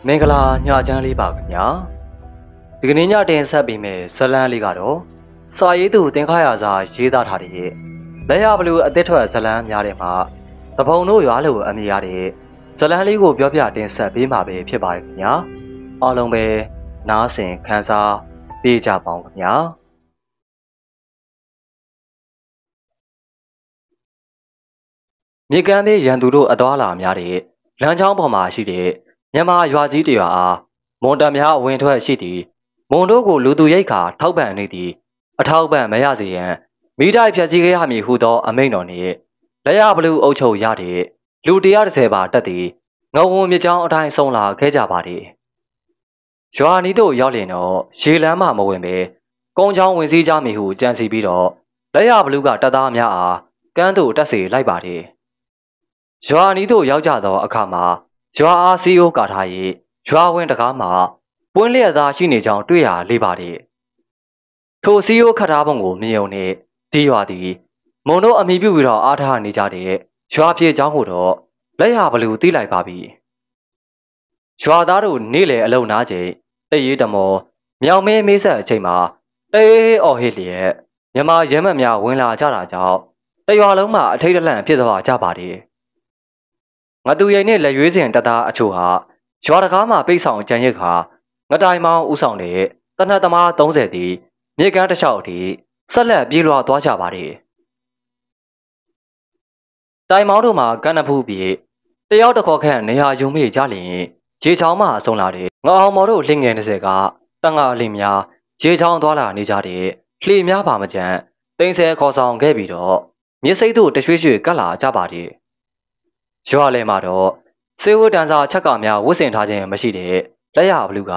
မင်္ဂလာညချမ်းလေးပါခင်ဗျာဒီကနေ့ညတင်ဆက်ပြီးမဲ့ဇလန်းလေးကတော့စာရေးသူတင်ခါရစာရေးသားထားတဲ့လက်ရဘလူအသစ်ထွက်ဇလန်းများတဲ့မှာသဘုံတို့ရွာလို့အမည်ရတဲ့ဇလန်းလေးကိုပြောပြတင်ဆက်ပေးမှာပဲဖြစ်ပါတယ်ခင်ဗျာအားလုံးပဲနားဆင်ခန်းစားပေးကြပါဦးခင်ဗျာမြေကမ်းဘေးရန်သူတို့အသွာလာများတဲ့လမ်းကြောင်းပေါ်မှာရှိတဲ့မြန်မာရွာကြီးတရွာအားမွန်တများဝင်ထွက်ရှိသည်မွန်တို့ကိုလူသူရိတ်ခါထောက်ပံ့နေသည်အထောက်ပံ့မရစေရန်မိတိုက်ဖြတ်စည်းခဲ့ရမည်ဟုသောအမိန့်တော်နှင့်လက်ရဘလူအုပ်ချုပ်ရတဲ့လူ130ပါတက်သည်ငုံဝမြကြောင်းအတိုင်းဆုံးလာခဲ့ကြပါသည်ရွာနီးတို့ရောက်လျင်တော့ရေလမ်းမှမဝင်ပဲကုန်းချောင်းဝင်စည်းကြမည်ဟုကြံစီပြီးတော့လက်ရဘလူကတပ်သားများအားကမ်းသို့တက်စေလိုက်ပါသည်ရွာနီးတို့ရောက်ကြသောအခါမှာရွာအားစီးအိုးကာထား၍ရွာဝင်တကားမှာပွင့်လျက်သားရှိနေကြောင်းတွေ့ရလေပါသည်ထိုစီးအိုးခတ်ထားပုံကိုမြင်ုံနှင့်ဒီရွာသည်မုံတို့အမိပြုပြီးတော့အားထားနေကြတဲ့ရွာပြေเจ้าကိုတော့လက်ရဘလူသိလိုက်ပါပြီရွာသားတို့နေ့လေအလုံနာချိန်တရေတမောမြောင်မဲမေးဆက်အချိန်မှာအေးအော်ဟစ်လျက်မြမရဲမက်များဝင်လာကြတာကြောင့်တရွာလုံးမှာအထိတ်တလန့်ဖြစ်သွားကြပါသည်ငါသူရိန်နဲ့လက်ရွေးစင်တသားအချို့ဟာရွာတကားမှာပိတ်ဆောင်ကြံရစ်ခါငတိုင်မောင်ဦးဆောင်တဲ့တနတ်သမား30တီမြေကမ်းတစ်လျှောက်တီဆက်လက်ပြေးလွှာသွားကြပါသည်တိုင်မောင်တို့မှာကန်းနဖူးပြေတယောက်တစ်ခေါက်ခန့်နေရာယူမိကြလျင်ရေချောင်းမှအဆုံးလာတဲ့ငအောင်မော်တို့လှငယ်20ကတန်ငါအလင်းများရေချောင်းသွားလာနေကြတဲ့လှေများပါမကြမ်းတိမ်ဆဲခေါ်ဆောင်ခဲ့ပြီးတော့မြစ်စိတ်တို့တရွှေ့ရွှေ့ကပ်လာကြပါသည်ရွာလဲမှာတော့စေဝတန်စာချက်ကများဝတ်ဆင်ထားခြင်းမရှိတဲ့လက်ရဘလူက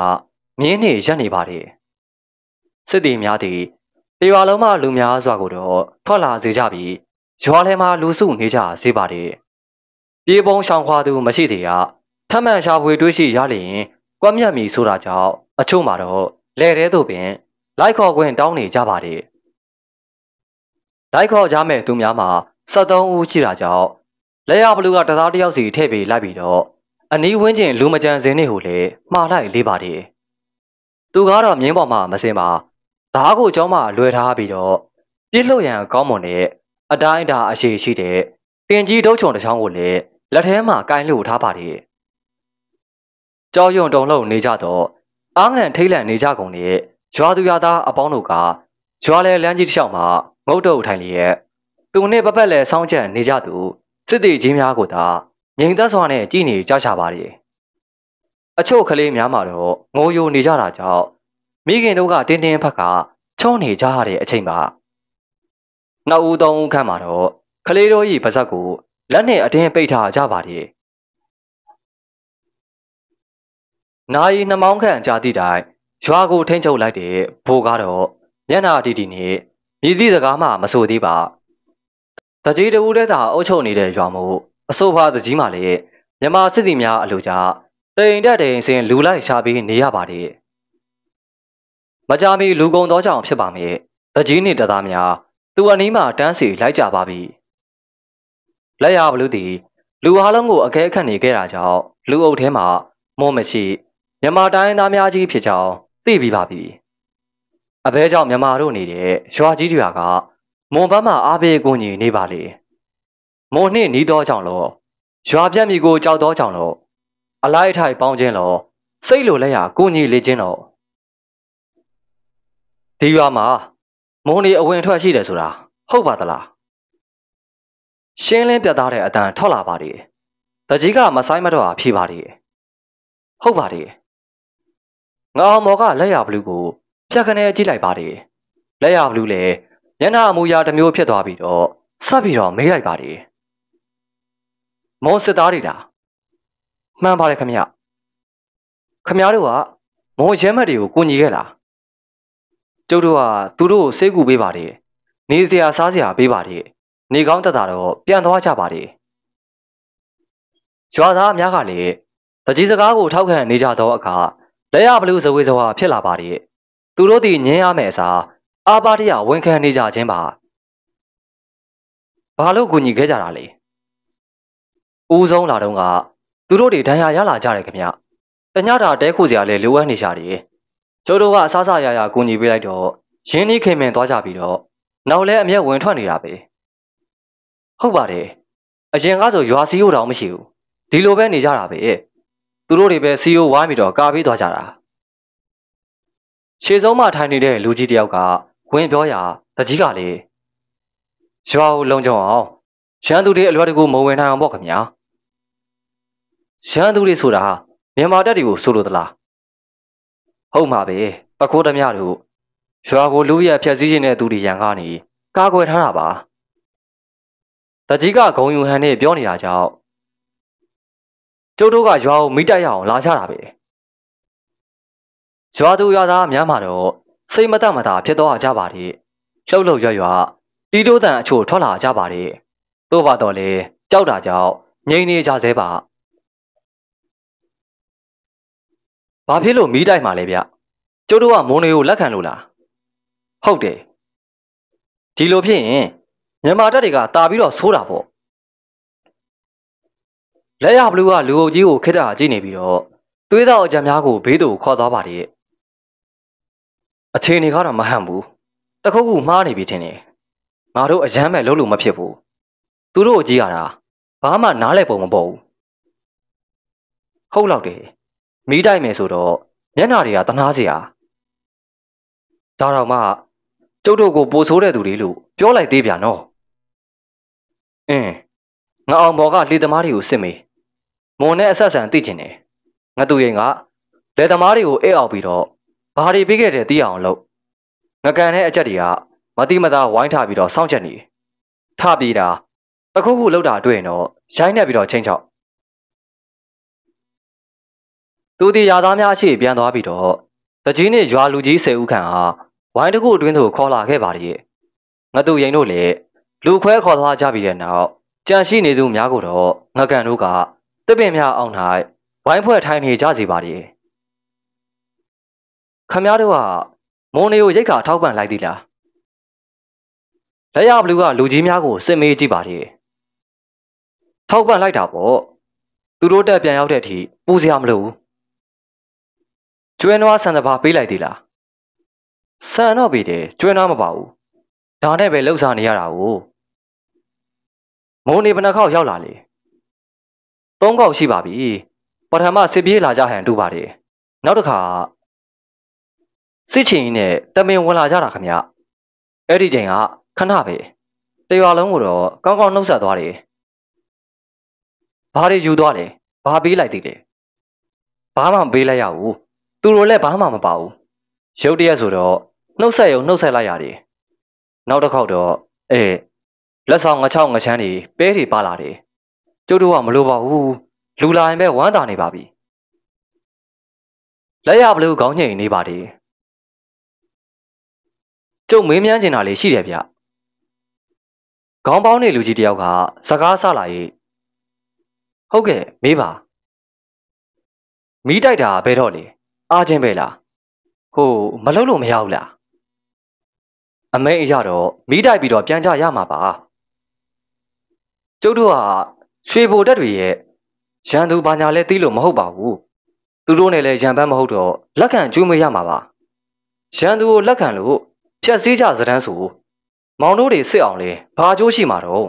မြင်းနှင့်ရက်နေပါတယ်စစ်သည်များသည်တရွာလုံးမှလူများစွာကိုတော့ထွက်လာစေကြပြီးရွာလဲမှာလူစုနေကြစေပါတယ်ပြေပုံရှောင်ခွာသူမရှိသေးရထမှန်ရှာဖွေတွေးရှိရလျင်ကွက်မြတ်မီဆိုတာကြောင့်အချို့မှာတော့လဲတဲသို့ပင်လိုက်ခေါ်ခွင့်တောင်းနေကြပါတယ်လိုက်ခေါ်ကြမဲ့သူများမှာ73ဦးရှိတာကြောင့်လက်ရဘလူကတသားတယောက်စီထည့်ပေးလိုက်ပြီးတော့အနီးဝန်းကျင်လူမကြံစင်းနေဟုလေမှားလိုက်လေးပါတယ်သူကတော့မြင်းပေါ်မှာမစင်ပါဓားကိုကျောင်းမှာလွယ်ထားပြီးတော့ပြစ်လို့ရန်ကောင်းမွန်တဲ့အတိုင်းအတာအရှိရှိတဲ့တင်ကြီးတုံးချုံတစ်ချောင်းကိုလေလက်ထဲမှာကိုင်းလို့ထားပါတယ်ကြောက်ရွံ့တုန်လှုပ်နေကြတော့အားငန်ထိတ်လန့်နေကြကုန်တဲ့ရွာသူရွာသားအပေါင်းတို့ကရွာလဲလမ်းကြီးတစ်လျှောက်မှာငုတ်တုတ်ထိုင်လျက်သူနဲ့ပပတ်လဲဆောင်းချက်နေကြသူစစ်တီကြီးများကိုသာငြိမ်သက်စွာနဲ့ကြည်နေကြချပါလေအချို့ကလေးများမှာတော့ငိုယိုနေကြတာကြောင့်မိခင်တို့ကတင်းတင်းဖက်ကချုံနေကြရတဲ့အချိန်မှာနှစ်ဦးသုံးဦးခန့်မှာတော့ကလေးတို့၏ပါဇက်ကိုလက်နဲ့အတင်းပိတ်ထားကြပါလေနိုင်နှမောင်းခန့်ကြာသည့်တိုင်ရွာကိုထိန်းချုပ်လိုက်တဲ့ဘိုးကတော့မျက်နာတီတီနဲ့မြည်သည့်စကားမှမဆိုသေးပါတကြီးတဦးတည်းသာအုပ်ချုပ်နေတဲ့ရွာမို့အဆိုပါတကြီးမှလည်းမြမစစ်သည်များအလိုကြတိမ်တက်တိမ်စင်လူလိုက်ရှာပြီးနေရပါတယ်မကြမီလူကုန်သောကြောင့်ဖြစ်ပါမယ်တကြီးနှင့်တသားများသူအနီးမှတန်းစီလိုက်ကြပါပြီလက်ရဘလူသည်လူအားလုံးကိုအခဲခတ်နေခဲ့တာကြောင့်လူအုပ်ထဲမှာမောမရှိမြမတိုင်းသားများကြီးဖြစ်ကြောင်းသိပြီးပါပြီအဘဲကြောင့်မြမတို့နေတဲ့ရွာကြီးတွေကမွန်ဘက်မှအားပေးကူညီနေပါလေမွန်နှင့်နီးသောကြောင့်လောရွာပြတ်မီကိုကြောက်သောကြောင့်လောအလိုက်အထိုက်ပေါင်းခြင်းလောစိတ်လိုလက်ရကူညီလေခြင်းလောဒီရွာမှာမွန်နေအဝင်ထွက်ရှိတယ်ဆိုတာဟုတ်ပါသလားရှင်းလင်းပြတ်သားတဲ့အတန်ထွက်လာပါလေတကြီးကမဆိုင်မတော့ဖြေပါလေဟုတ်ပါလေငါအောင်မော်ကလက်ရဘလူးကိုဖြတ်ခနဲကြည့်လိုက်ပါလေလက်ရဘလူးလည်းမျက်နှာအမူအရာတစ်မျိုးဖြစ်သွားပြီးတော့ဆက်ပြီးတော့မေးလိုက်ပါလေမုံစစ်သားတွေလားမှန်ပါတယ်ခမရခမရတို့ကမုံရဲမက်တွေကိုကူညီခဲ့လားကျုပ်တို့ကသူတို့စိတ်ကူပေးပါတယ်နေစရာစားစရာပေးပါတယ်နေကောင်းတက်တာတော့ပြန်သွားကြပါတယ်ရွာသားအများကလည်းတကြီးစကားကိုထောက်ခံနေကြသောအခါလက်ရဘလူးဇဝေဇဝါဖြစ်လာပါတယ်သူတို့သည်ညင်းရမယ်အစားအာပါတရဝန်ခံနေကြခြင်းပါဘာလို့ကူညီခဲ့ကြတာလဲဦးဆုံးလာတော့ကသူတို့တွေဒဏ်ရာရလာကြတယ်ခင်ဗျ တညတာတဲခိုစရာလဲလိုအပ်နေကြတယ်ကျုပ်တို့ကအစားစားရရကူညီပေးလိုက်တော့ရင်းနှီးခင်မင်သွားကြပြီးတော့နောက်လဲအမျက်ဝင်ထွက်နေတာပဲဟုတ်ပါတယ်အရင်ကဆိုရွာစီးရိုးတောင်မရှိဘူးဒီလိုပဲနေကြတာပဲသူတို့တွေပဲစီးရိုးဝိုင်းပြီးတော့ကာပေးသွားကြတာရှေ့ဆုံးမှထိုင်နေတဲ့လူကြီးတယောက်ကဝင်ပြောရာတကြီးကလေရွာကိုလုံခြုံအောင်ရန်သူတွေအလွယ်တကူမဝင်နိုင်အောင်ပေါ့ခင်ဗျာရန်သူတွေဆိုတာမြန်မာတပ်တွေကိုဆိုလိုသလားဟုတ်မှာပဲပခိုးသမားတို့ရွာကိုလူရဲဖျက်ဆီးခြင်းတဲ့သူတွေရန်ကားနေကာကွယ်ထားတာပါတကြီးကဂုံယူဟန်နဲ့ပြောနေတာကြောင့်ကျုပ်တို့ကရွာကိုမိတိုက်ရအောင်လာကြတာပဲရွာသူရွာသားများမှာတော့စိတ်မတမတာဖြစ်သွားကြပါလေလှုပ်လှုပ်ရွရွတီးတိုးတန်အချို့ထွက်လာကြပါလေတို့ပါတော့လေကြောက်တာကြောင့်ငြိမ်နေကြသေးပါဘာဖြစ်လို့မိတိုက်မှာလဲဗျကျုပ်တို့ကမုံတွေကိုလက်ခံလို့လားဟုတ်တယ်ဒီလိုဖြစ်ရင်မြန်မာတပ်တွေကတာပြီးတော့ဆိုးတာပေါ့လက်ရဘလူးကလူအုပ်ကြီးကိုခိတ္တကြည့်နေပြီးတော့သွေးသားအကြံများကိုဘေးသူခေါ်သွားပါလေအခြေအနေကတော့မဟန့်ဘူးတခုခုမှားနေပြီထင်တယ်ငါတို့အရမ်းမဲ့လုံးလို့မဖြစ်ဘူးသူတို့အကြီးရတာဘာမှနားလဲပုံမပေါ်ဘူးဟုတ်လောက်တယ်မိတိုက်မယ်ဆိုတော့မျက်နှာတွေကတနာစရာဒါတော့မှကျုပ်တို့ကိုပိုဆိုးတဲ့သူတွေလို့ပြောလိုက်သေးပြန်နော်ငါအောင်ဘော်ကလေသမားတွေကိုစစ်မေးမွန်နဲ့အဆက်ဆံသိကျင်တယ်ငါသူရင်ကလေသမားတွေကိုအိတ်အောင်ပြီးတော့ဘာတွေပြီးခဲ့တယ်သိအောင်လုပ်ငကန်တဲ့အချက်တွေကမတိမသားဝိုင်းထားပြီးတော့စောင့်ချက်နေထပြေးတာတခုခုလောက်တာတွေ့ရင်တော့ရိုင်းနေပြီးတော့ချင်းချောက်သူဒီရာသားများအခြေပြန်သွားပြီးတော့တကြီးနဲ့ရွာလူကြီး10ဦးခန့်ဟာဝိုင်းတစ်ခုအတွင်းသို့ခေါ်လာခဲ့ပါလေငါသူရင်တို့လည်းလူခွဲခေါ်သွားကြပြီးတဲ့နောက်ကြံရှိနေသူများကိုတော့ငကန်တို့ကတစ်ပင်များအောင်၌ဝိုင်းဖွဲ့ထိုင်နေကြစီပါလေခမည်းတော်ကမုံတွေကိုရိတ်ခါထောက်ပံ့လိုက်သည်လားလက်ရဘလူးကလူကြီးများကိုစစ်မေးကြည့်ပါလေထောက်ပံ့လိုက်တာပေါ့သူတို့တက်ပြန်ရောက်တဲ့အထိပူစရာမလိုဘူးကျွဲနွားဆန်တဘာပေးလိုက်သေးလားဆန်တော့ပေးတယ်ကျွဲနွားမပါဘူးဒါနဲ့ပဲလှုပ်ရှားနေရတာကိုမုံနေဘယ်နှခေါက်ရောက်လာလေ3ခေါက်ရှိပါပြီပထမစစ်ပြေးလာကြဟန်တူပါတယ်နောက်တစ်ခါစစ်ချင်းနဲ့တမင်ဝင်လာကြတာခမအဲ့ဒီချိန်ကခဏပဲတရွာလုံးကိုတော့ကောင်းကောင်းနှုတ်ဆက်သွားတယ်ဘာတွေယူသွားလဲဘာပေးလိုက်သေးလဲဘာမှမပေးလိုက်ရဘူးသူတို့လည်းဘာမှမပါဘူးရုတ်တရက်ဆိုတော့နှုတ်ဆက်ရုံနှုတ်ဆက်လိုက်ရတယ်နောက်တစ်ခေါက်တော့လက်ဆောင်ငချောင်းငချမ်းတွေပဲတွေပါလာတယ်ကျုပ်တို့ကမလိုပါဘူးလူလာရင်ပဲဝမ်းသာနေပါပြီလက်ရဘလို့ခေါင်းငိမ့်နေပါတယ်ကျုပ်မေးမြန်းချင်တာလေးရှိတယ်ဗျခေါင်းပေါင်းနေလူကြီးတယောက်ကစကားဆလာရေးဟုတ်ကဲ့မေးပါမီးတိုက်တာဘယ်တော့လဲအားချင်းပဲလားဟိုမလုပ်လို့မရဘူးလားအမိန်အရတော့မီးတိုက်ပြီးတော့ပြန်ကြရမှာပါကျုပ်တို့ကရွှေဘိုတက်တွေရဲ့ရန်သူဘာညာလဲသိလို့မဟုတ်ပါဘူးသူတို့နဲ့လည်းရန်ပန်းမဟုတ်တော့လက်ခံကျွေးမွေးရမှာပါရန်သူကိုလက်ခံလို့ဖြက်စည်းကြစတန်းဆိုမောင်တို့တွေစစ်အောင်လေဘာအကျိုးရှိမှာတော့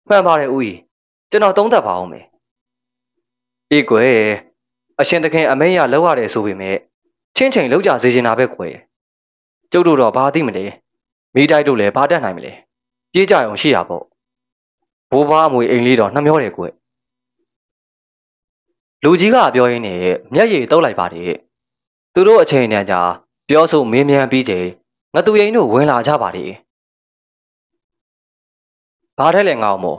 မှန်ပါတယ်ဦးကြီးကျွန်တော်သုံးသပ်ပါအောင်မယ်အေးကွယ်အရှင်သခင်အမိန်ရလောက်ရတယ်ဆိုပေမဲ့ချင်းချင်းလောက်ကြစေချင်တာပဲကွယ်ကျုပ်တို့တော့ဘာသိမလဲမိတိုက်တို့လည်းဘာတတ်နိုင်မလဲပြေးကြအောင်ရှိတာပေါ့ဘိုးဘွားအမွေအိမ်လေးတော့နှမျောတယ်ကွလူကြီးကပြောရင်းနဲ့မျက်ရည်တုပ်လိုက်ပါတယ်သူတို့အချိန်တန်ကြာပြောဆိုမင်းမြန်ပြီးချိန်ငသူရင်တို့ဝင်လာကြပါတယ်ဘာထဲလဲငါ့မော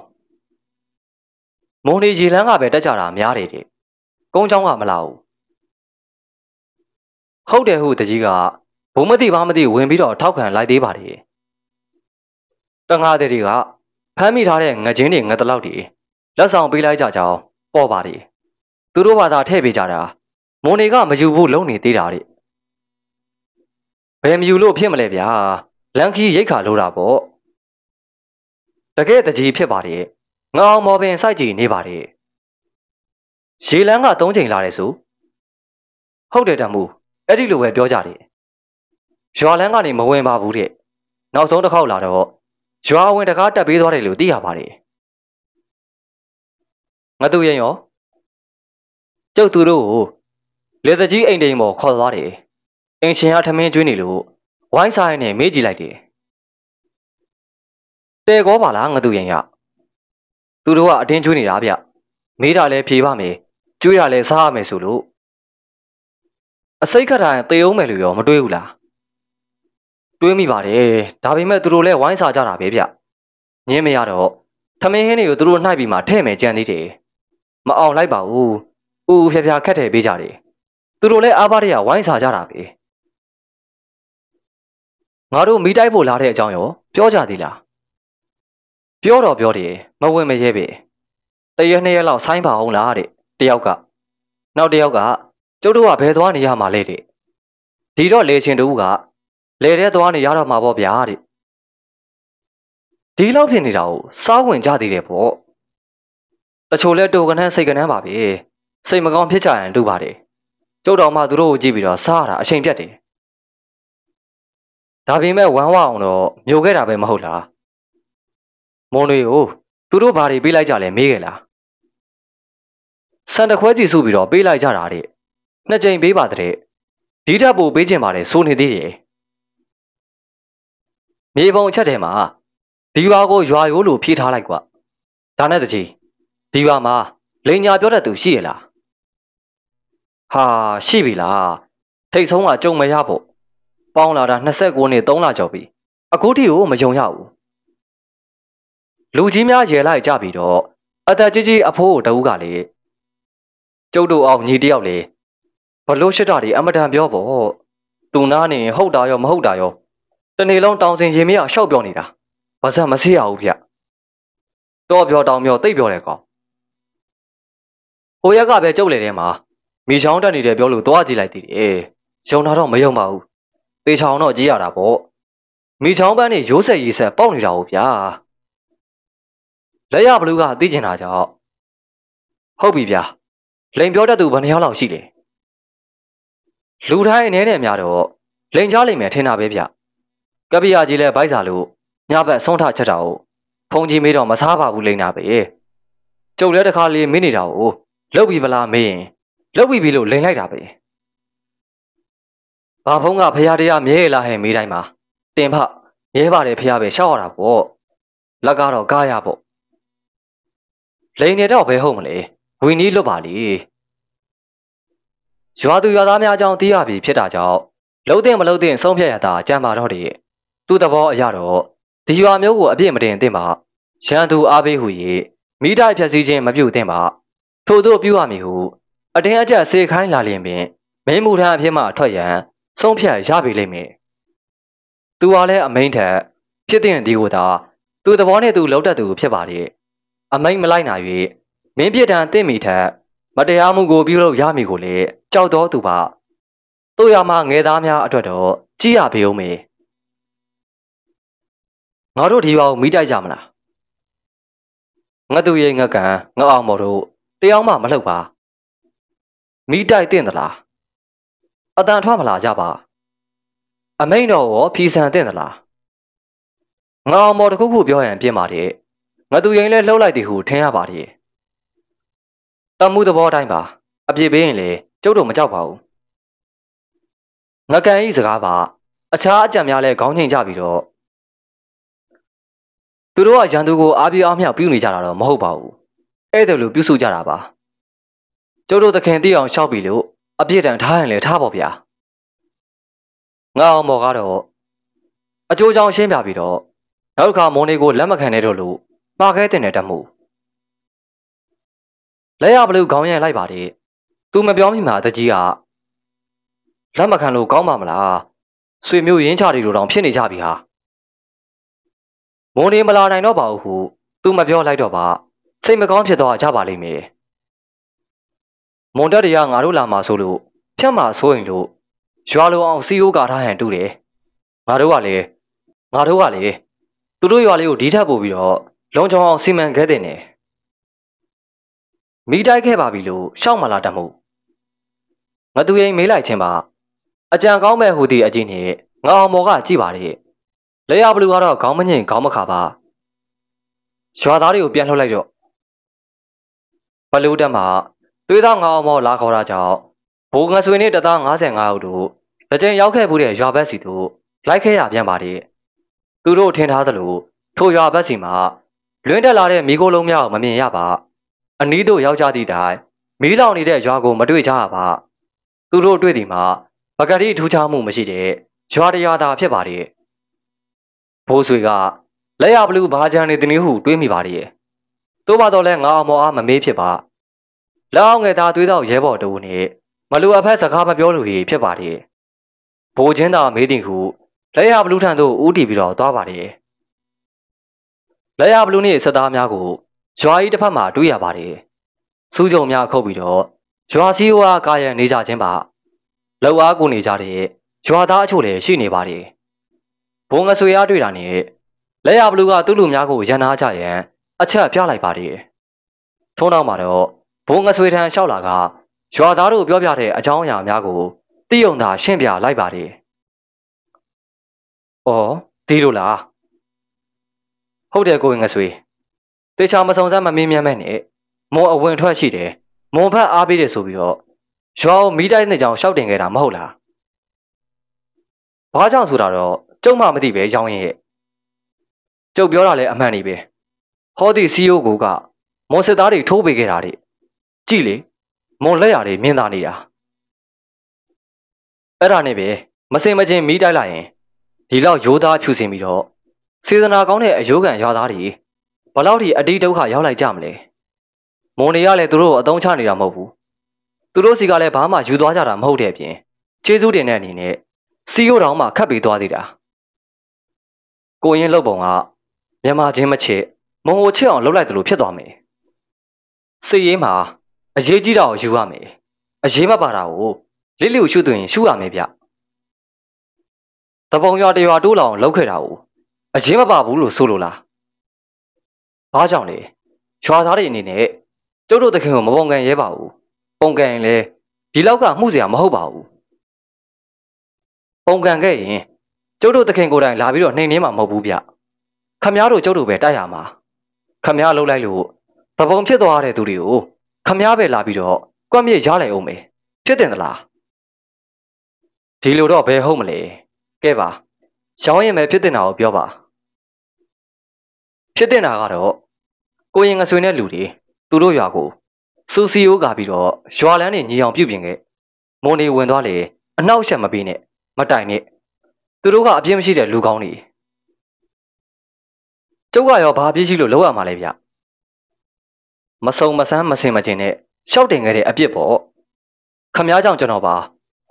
မုံနေရေလန်းကပဲတက်ကြတာများတယ်တဲ့ကုန်းချောင်းကမလာဘူးဟုတ်တယ်ဟုတကြီးကဘုံမသိဘာမသိဝင်ပြီးတော့ထောက်ခံလိုက်သေးပါတယ်တငါးတွေကဖမ်းမိထားတဲ့ငချင်းတွေငတလောက်တွေလက်ဆောင်ပေးလိုက်ကြကြောင်းပေါ်ပါတယ်သူတို့ဘာသာထည့်ပေးကြတာမုံနေကမယူဖို့လုံနေသေးတာတဲ့ဘယ်မယူလို့ဖြစ်မလဲဗျာလန်ခီရိတ်ခါလို့တာပေါ့တကယ်တကြီးဖြစ်ပါတယ်ငါအောင်မော်ပင်စိုက်ကြည့်နေပါတယ် ရေလန်းက3ချိန်လာတယ်ဆိုဟုတ်တယ်တမှုအဲ့ဒီလိုပဲပြောကြတယ်ရွာလန်းကနေမဝင်ပါဘူးတဲ့နောက်ဆုံးတစ်ခေါက်လာတော့ရွာဝင်တကားတက်ပေးသွားတယ်လို့သိရပါတယ်ငါတို့ရင်ရောကျုပ်သူတို့ကိုလေတကြီးအိမ်တိမ်ပေါ်ခေါ်သွားတယ်အင်ရှင်ကထမင်းကျွေးနေလို့ဝိုင်းစားရနဲ့မေးကြည့်လိုက်တယ်တဲကောပါလားငါတို့ရင်ရသူတို့ကအတင်းကျွေးနေတာဗျမေးတာလဲဖြေပါမယ်ကျွေးရလဲစားရမယ်ဆိုလို့အစိတ်ခတ်တိုင်းသေအောင်မယ်လို့ရောမတွေးဘူးလားတွေးမိပါတယ်ဒါပေမဲ့သူတို့လဲဝိုင်းစားကြတာပဲဗျညင်းမရတော့ထမင်းဟင်းတွေကိုသူတို့နှိုက်ပြီးမှထဲ့မယ်ကြံသေးတယ်မအောင်လိုက်ပါဘူးဦးဖျားဖျားခက်တယ်ပေးကြတယ်သူတို့လဲအားပါးတွေကဝိုင်းစားကြတာပဲငါတို့မိတိုက်ဖို့လာတဲ့အကြောင်းရောပြောကြသေးလားပြောတော့ပြောတယ်မဝင်မရဲပဲတရက်နှစ်ရက်လောက်ဆိုင်းပါအောင်လားတဲ့တယောက်ကနောက်တယောက်ကကျုပ်တို့ကဘယ်သွားနေရမှာလဲတဲ့ဒီတော့လေချင်းတူကလေထဲသွားနေရတော့မှာပေါ့ဗျာတဲ့ဒီလောက်ဖြစ်နေတာကိုစားဝင်ကြသေးတယ်ပေါ့တချို့လဲတူကနန်းစိတ်ကနန်းပါပဲစိတ်မကောင်းဖြစ်ကြရင်တူပါတယ်ကျုပ်တော်မှသူတို့ကိုကြည့်ပြီးတော့စားရတာအချိန်ပြတ်တယ်ဒါပေမဲ့ဝမ်းဝအောင်တော့မျိုးခဲ့တာပဲမဟုတ်လားမွန်တွေကိုသူတို့ဘာတွေပေးလိုက်ကြလဲမေးခဲ့လားစံတခွဲစီစုပြီးတော့ပေးလိုက်ကြတာတဲ့နှစ်ကြိမ်ပေးပါတဲ့ဒီထက်ပိုပေးချင်ပါတယ်ဆိုနေသေးတယ်မြေပုံအချက်ထဲမှာဒီရွာကိုရွာရိုးလိုဖြည့်ထားလိုက်ကွာဒါနဲ့တကြီးဒီရွာမှာလိန်ညာပြောတတ်သူရှိရလားဟာရှိပြီလားထိတ်ဆုံးကကြုံမရဖို့ပေါင်းလာတာ29နှစ်3လကျော်ပြီအခုထိကိုမယုံရဘူးလူကြီးများရေလိုက်ကြပြီးတော့အသက်ကြီးကြီးအဖိုးတဦးကလေကျုပ်တို့အောင်ညီတယောက်လေဘလို့ရှိတာဒီအမတန်ပြောဖို့သူနာနေဟုတ်တာရောမဟုတ်တာရောတနေ့လုံးတောင်စင်ရင်မရရှောက်ပြောနေတာဘာစမဆေးရဘူးဗျတော့ပြောတောင်ပြောတိတ်ပြောတယ်ကောင်ဟိုရက်ကပဲကျုပ်လေထဲမှာမိချောင်းတက်နေတယ်ပြောလို့သွားကြည့်လိုက်သေးတယ်ယုံတာတော့မယုံပါဘူးပေချောင်းတော့ကြီးရတာပေါ့မိချောင်းပန်းနေရိုးဆက်ရေးဆက်ပေါက်နေတာဟုတ်ဗျာလက်ရဘလူးကသိကျင်တာကြောင့်ဟုတ်ပြီဗျာလိန်ပြောတတ်သူဘယ်နှယောက်လောက်ရှိလဲလူတိုင်းအနေနဲ့များတော့လိန်ချလိမ့်မယ်ထင်တာပဲဗျကပ္ပိယကြီးလဲဗိုက်စာလို့ညဘက်ဆုံးထချက်တာကိုဖုန်ကြီးမေးတော့မစားပါဘူးလိန်တာပဲကျုပ်လည်းတစ်ခါလေးမင်းနေတာကိုလှုပ်ပြီးဗလားမေးရင်လှုပ်ပြီးလို့လိန်လိုက်တာပဲဘာဖုံးကဖရာတရားမြဲလာဟဲ့မေးတိုင်းမှာတင်ဖမြဲပါတယ်ဖရာပဲရှောက်ရတာပေါ့လက်ကတော့ကားရပေါ့လိန်နေတော့ဘယ်ဟုတ်မလဲဝီနီးလွတ်ပါလေရွာသူရွာသားများအကြောင်းသိရပြီဖြစ်တာကြောင့်လှုပ်တဲ့မလှုပ်တဲ့ဆုံးဖြတ်ရတာကြံပါတော့တယ်သူ့သဘောအရတော့ဒီရွာမျိုးကိုအပြစ်မတင်သင့်ပါရန်သူအားပေးဟူ၍မိတိုက်ဖြက်စီးခြင်းမပြုသင့်ပါထို့သောပြုရမည်ဟုအတင်းအကျပ်စေခိုင်းလာလျင်ပင်မင်းမူထမ်းအဖြစ်မှထွက်ရန်ဆုံးဖြတ်ရပြီလိမ့်မယ်သူဟာလည်းအမိန်ထက်ဖြစ်တဲ့ဒီကိုသာသူ့သဘောနဲ့သူလှုပ်တတ်သူဖြစ်ပါလေအမိန်မလိုက်နာ၍မင်းပြစ်ဒဏ်တင့်မိထက်မတရားမှုကိုပြုလုပ်ရမည်ကိုလေကြောက်တော်သူပါတို့ရမှာငယ်သားများအတွက်တော့ကြည်ရပေဦးမေငါတို့ဒီရွာကိုမိတိုက်ကြမလားငါသူရဲ့ငါကန်ငါအောင်မော်တို့တယောက်မှမလှုပ်ပါမိတိုက်တဲ့သလားအတန်ထွက်မလာကြပါအမိန်တော်ရောဖြီဆန်တဲ့သလားငါအောင်မော်တခုခုပြောရင်ပြင်ပါတယ်ငါသူရင်လဲလှုပ်လိုက်သည်ဟုထင်ရပါတယ်တမှုသဘောတိုင်းပါအပြစ်ပေးရင်လေကျုပ်တို့မကြောက်ပါဘူးငကန်ဤစကားပါအခြားအကြံများလဲခေါင်းငိမ့်ကြပြီးတော့သူတို့ကရန်သူကိုအားပြေးအားမြောက်ပြုနေကြတာတော့မဟုတ်ပါဘူးအဲ့ဒါလိုပြုစုကြတာပါကျုပ်တို့သခင်သိအောင်ရှောက်ပြီလို့အပြစ်ဒဏ်ထားရင်လေထားပါဗျာငါအောင်မော်ကတော့အကျိုးကြောင့်ရှင်းပြပြီးတော့နောက်တစ်ခါမွန်လေးကိုလက်မခံနဲ့တော့လို့မှားခဲတင်တဲ့တမှုလက်ရဘလူးခေါင်းရံလိုက်ပါတယ်သူမပြောမိမှာတကြီးကလက်မခံလို့ကောင်းပါမလားဆွေမျိုးရင်းချတွေလိုတောင်ဖြစ်နေကြပြီဟာမွန်လေးမလာနိုင်တော့ပါဘူးဟုသူမပြောလိုက်တော့ပါစိတ်မကောင်းဖြစ်သွားကြပါလိမ့်မယ်မွန်တက်တရားငါတို့လာမှာဆိုလို့ဖြတ်မှာဆိုရင်လို့ရွာလုံးအောင်စီအိုးကာထားဟန်တူတယ်ငါတို့ကလေသူတို့ရွာလေးကိုဒီထက်ပို့ပြီးတော့လုံချောင်းအောင်စီမံခဲ့တဲ့နေ မိတိုက်ခဲ့ပါပြီလို့ရှောက်မလာတတ်မှုငါသူရင်မေးလိုက်ခြင်းပါအကြံကောင်းမဲ့ဟူသည့်အကြည့်နဲ့ငါအောင်မော်ကကြည့်ပါလေလေယာဘလူကတော့ခေါင်းမငိမ့်ခေါင်းမခါပါရွာသားတွေကိုပြန်လှုပ်လိုက်တော့ဘလူတက်မှာသွေးသားငါအောင်မော်လာခေါ်တာကြောင့်ဘိုးငဆွေနဲ့တသား55ဦးတို့တစ်ကြိမ်ရောက်ခဲ့မှုတဲ့ရွာဘက်စီတို့လိုက်ခဲ့ရပြန်ပါလေသူတို့ထင်ထားသလိုထိုရွာဘက်စီမှာလွင်းတက်လာတဲ့မိခိုးလုံးများကိုမမြင်ရပါအနီးသို့ရောက်ကြသည့်တိုင်မီးလောင်နေတဲ့ရွာကိုမတွေ့ကြရပါသူတို့တွေ့သည်မှာပကတိထူးခြားမှုမရှိတဲ့ရွာတရွာသာဖြစ်ပါလေဘိုးဆွေကလက်ရဘလူးဘာကြံနေသည်နည်းဟုတွေးမိပါလေသို့ပါတော့လဲငါအမော်အားမမေးဖြစ်ပါလက်အောင်ငယ်သားသွေးတော့ရဲဘော်တူနဲ့မလူအဖက်စကားမပြောလို့ဖြစ်ပါလေဘိုးချင်းသာမေးသည်ဟုလက်ရဘလူးထံသို့ဦးတည်ပြီးတော့သွားပါလေလက်ရဘလူးနှင့်စစ်သားများကိုရွာကြီးတစ်ဖက်မှာတွေ့ရပါတယ်စူးကြုံများခုတ်ပြီးတော့ရွာစည်းဝါးကာရံနေကြခြင်းပါလောက်အားကိုနေကြတဲ့ရွာသားအချို့လည်းရှိနေပါတယ်ဘုံငဆွေအားတွေ့တာနဲ့လက်ရဘလူးကသူ့လူများကိုရန်နာကြရန်အချက်ပြလိုက်ပါတယ်ထုံးနောက်မှာတော့ဘုံငဆွေထံလျှောက်လာကရွာသားတို့ပြောပြတဲ့အကြောင်းအရာများကိုသိုံသာရှင်းပြလိုက်ပါတယ်။အော်ဒီလိုလားဟုတ်တယ်ကိုငဆွေတေချာမစုံစမ်းမမင်းမြန်းမဲ့နဲ့မွန်အဝင်ထွက်ရှိတယ်မွန်ဖက်အားပေးတယ်ဆိုပြီးတော့ရွာကိုမိတိုက်နေကြောင်ရှောက်တင်ခဲ့တာမဟုတ်လား။ဘာကြောင့်ဆိုတာတော့ကျုံမှမသိပဲရောင်းရဲ့ကျုပ်ပြောတာလည်းအမှန်နေပဲဟောဒီစီယိုကိုကမွန်စစ်သားတွေထိုးပေးခဲ့တာတဲ့ကြည့်လေမွန်လက်ရတွေမြင်သာနေတာအဲ့ဒါနဲ့ပဲမစင်မချင်းမိတိုက်လိုက်ရင်ဒီလောက်ရိုးသားဖြူစင်ပြီးတော့စေတနာကောင်းတဲ့အယိုးကန်ရွာသားတွေဘလောက်ထိအတိဒုက္ခရောက်လိုက်ကြမလဲမွန်တွေကလည်းသူတို့ကိုအသုံးချနေတာမဟုတ်ဘူးသူတို့စီကလည်းဘာမှယူသွားကြတာမဟုတ်တဲ့အပြင်ကျေးဇူးတင်တဲ့အနေနဲ့စီယိုတောင်မှခတ်ပြီးသွားသေးတာကိုရင်လှုပ်ပုံကမြန်မာချင်းမချစ်မုံကိုချစ်အောင်လှုပ်လိုက်သလိုဖြစ်သွားမယ်စိတ်ရေးမှာအရေးကြီးတာကိုယူရမယ်အရေးမပါတာကိုလိလိကိုရှုသွင်းရှုရမယ်ဗျတပုံရွာတရွာတိုးလောင်လှုပ်ခဲ့တာကိုအရေးမပါဘူးလို့ဆိုလိုလားဘာကြောင့်လဲရွာသားတွေအနေနဲ့ကျုပ်တို့တခင်ကိုမပုံကန်ရဲပါဘူးပုံကန်ရင်လည်းဒီလောက်ကမှုเสียမဟုတ်ပါဘူးပုံကန်ခဲ့ရင်ကျုပ်တို့တခင်ကိုယ်တိုင်လာပြီးတော့နှိမ်နှင်းမှာမဟုတ်ဘူးဗျခမည်းတော်ကျုပ်တို့ပဲတိုက်ရမှာခမည်းလှုပ်လိုက်လို့တပုံဖြစ်သွားတဲ့သူတွေကိုခမည်းပဲလာပြီးတော့ကွက်မြေရလိုက်အောင်မယ်ဖြစ်တင်သလားဒီလိုတော့ဘယ်ဟုတ်မလဲကဲပါရောင်းရင်ပဲဖြစ်တင်တာကိုပြောပါဖြစ်တင်တာကတော့ကိုရင်ငဆွေနဲ့လူတွေသူတို့ရွာကိုစူစီယိုးကပြီးတော့ရွာလန်းနေညီအောင်ပြုတ်ပြင်ခဲ့မွန်နေဝင်သွားလေအနောက်ရှက်မပေးနဲ့မတိုင်နဲ့သူတို့ကအပြစ်မရှိတဲ့လူကောင်းတွေကျုပ်ကရောဘာပြစ်ရှိလို့လောက်ရမှာလဲဗျမစုံမဆန်းမစင်မကျင်နဲ့ရှောက်တင်ခဲ့တဲ့အပြစ်ပေါ့ခမည်းကြောင့်ကျွန်တော်ပါ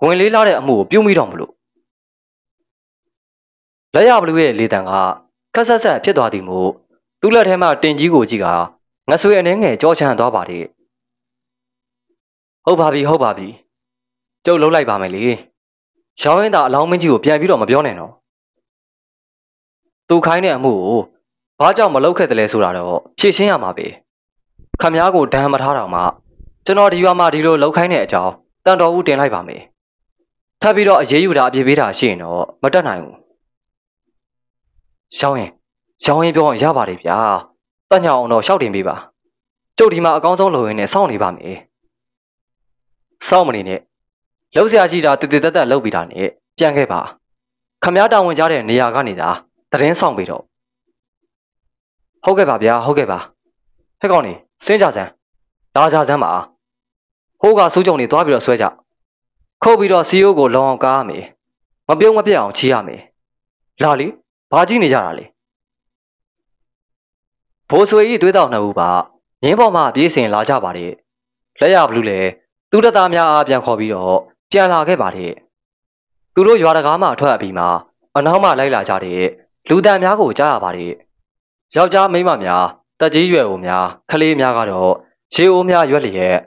ဝင်လေးလာတဲ့အမှုကိုပြုံးမိတော့မလို့လက်ရဘလူးရဲ့လေတံကခက်ဆက်ဆက်ဖြစ်သွားသည်မို့သူ့လက်ထဲမှာတင်ကြီးကိုကြည့်ကငဆွေအနေငယ်ကြောချမ်းသွားပါလေဟုတ်ပါပြီကျုပ်လှုပ်လိုက်ပါမယ်လေရောင်းရင်သာအလောင်းမင်းကြီးကိုပြန်ပြီးတော့မပြောနဲ့နော်သူခိုင်းတဲ့အမှုကိုဘာကြောင့်မလုပ်ခဲ့တယ်လဲဆိုတာတော့ဖြေရှင်းရမှာပဲခမည်းကိုဒဏ်မထားတော့မှကျွန်တော်ဒီရွာမှာဒီလိုလှုပ်ခိုင်းတဲ့အကြောင်းတန်တော်ဦးတင်လိုက်ပါမယ်ထပ်ပြီးတော့အရေးယူတာအပြစ်ပေးတာရှိရင်တော့မတတ်နိုင်ဘူးရောင်းရင်ပြောရင်ရပါတယ်ဗျာတညောင်အောင်တော့ရှောက်တင်ပေးပါကျုပ်ဒီမှာအကောင်းဆုံးလုပ်ရင်းနဲ့စောင့်နေပါမယ်စောင့်မနေနဲ့လှုပ်ရှားရှိတာတည်တည်တက်တက်လှုပ်ပြီးတာနဲ့ပြန်ခဲ့ပါခမည်းတောင်ဝင်ကြတဲ့နေရာကနေသာသတင်းဆောင်ပြီးတော့ဟုတ်ကဲ့ပါဗျာဟုတ်ကဲ့ပါဟဲ့ကောင်နေစင်းကြစမ်းလာကြစမ်းပါဟိုးကစူးကြုံနေသွားပြီးတော့ဆွဲကြခုတ်ပြီးတော့စီယိုးကိုလောအောင်ကားရမယ်မပြုံးမပြတ်အောင်ချီရမယ်လာလီဘာကြည့်နေကြတာလဲဘိုးဆွေကြီးသွေးတောင်နှစ်ဦးပါရင်းပေါ်မှာပြေးစင်လာကြပါတယ်လက်ရဘလူးလေသူတသားများအားပြန်ခေါ်ပြီးတော့ပြန်လာခဲ့ပါတယ်သူတို့ရွာတကားမှထွက်ပြီးမှအနောက်မှလိုက်လာကြတဲ့လူတန်များကိုကြားရပါတယ်ယောက်ျားမိန်းမများတက်ကြီးရွယ်အိုများကလေးများကတော့ရေအိုးများရွက်လျက်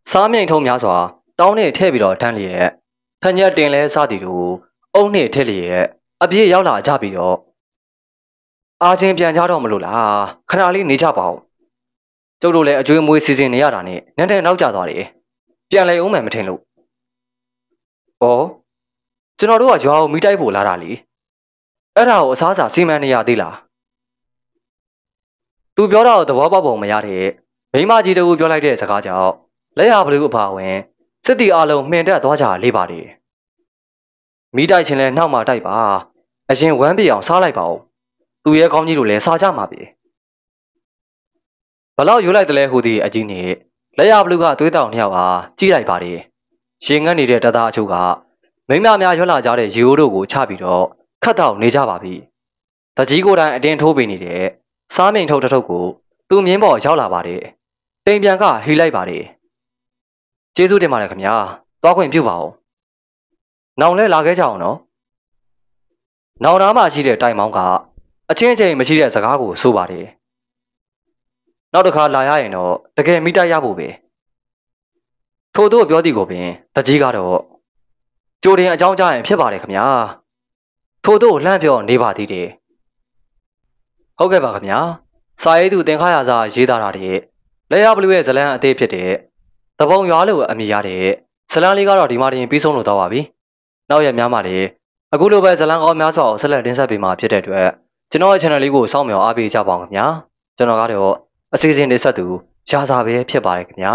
စားမြိန်ထုံများစွာတောင်းနဲ့ထည့်ပြီးတော့ထမ်းလျက်ဖညက်တင်လဲစသည်တို့အုံနဲ့ထည့်လျက်အပြေးရောက်လာကြပြီးတော့အားချင်းပြန်ကြတော့မလို့လားခဏလေးနေကြပါဦး ကျုပ်တို့လည်းအကျွေးမွေးစီစဉ်နေရတာနဲ့နန်းတဲ့နောက်ကျသွားတယ်ပြန်လေအောင်မှမထင်လို့ဩကျွန်တော်တို့ကရွာကိုမိတိုက်ဖို့လာတာလေအဲ့ဒါကိုအစားအစာစီမံနေရသေးလားသူပြောတာကိုသဘောပေါက်ပုံမရတဲ့မိမကြီးတို့ပြောလိုက်တဲ့စကားကြောင့်လက်ရဘလူးအပါဝင်စစ်တီအလုံးမှင်တက်သွားကြလေးပါတယ်မိတိုက်ချင်းလဲနှောက်မှတိုက်ပါအရင်ဝမ်းပြေအောင်စားလိုက်ပါဦးသူရဲ့ကောင်းကြီးတို့လည်းစားကြမှာပဲဘလောက်ယူလိုက်တယ်လဲဟူသည်အကြီးနဲ့လက်ရဘလူးကသွေးတောင်နှစ်ယောက်အားကြည့်လိုက်ပါတယ်ရှင်ငတ်နေတဲ့တသားအချို့ကမိမများရွက်လာကြတဲ့ရေအိုးတို့ကိုချပြီးတော့ခတ်တော့နေကြပါပြီတကြီးကိုယ်တိုင်အတင်းထိုးပေးနေတဲ့စားမိန်ထုတ်တစ်ထုပ်ကိုသူ့မြင်းပေါ်ရောက်လာပါတယ်တိမ်ပြန်ကဟီးလိုက်ပါတယ်ကျေးဇူးတင်ပါတယ်ခင်ဗျာသွားခွင့်ပြုပါဦးနောင်လဲလာခဲ့ကြအောင်နော်နောင်သားမှရှိတဲ့တိုင်မောင်းကအချင်းချင်းမရှိတဲ့စကားကိုဆိုပါတယ်နောက်တစ်ခါလာရရင်တော့တကယ်မိတိုက်ရဖို့ပဲထို့သူပြောသည်ကိုပင်တကြီးကတော့ကြိုတင်အကြောင်းကြားရင်ဖြစ်ပါတယ်ခင်ဗျာထို့သူလှမ်းပြောနေပါသေးတယ်ဟုတ်ကဲ့ပါခင်ဗျာစာရေးသူသင်္ခါရစာရေးသားတာတဲ့လက်ရဘလူးရဲ့ဇလန်းအသေးဖြစ်တဲ့တပုံရွာလို့အမည်ရတဲ့ဇလန်းလေးကတော့ဒီမှာတင်ပြီးဆုံးလို့တော့ပါပြီနောက်ရက်များမှလည်းအခုလိုပဲဇလန်းကောင်းများစွာကိုဆက်လက်တင်ဆက်ပေးမှာဖြစ်တဲ့အတွက်ကျွန်တော်ရဲ့ channel လေးကိုစောင့်မျှော်အားပေးကြပါဦးခင်ဗျာကျွန်တော်ကတော့အစီအစဉ်တင်ဆက်သူရာစာပဲဖြစ်ပါတယ်ခင်ဗျာ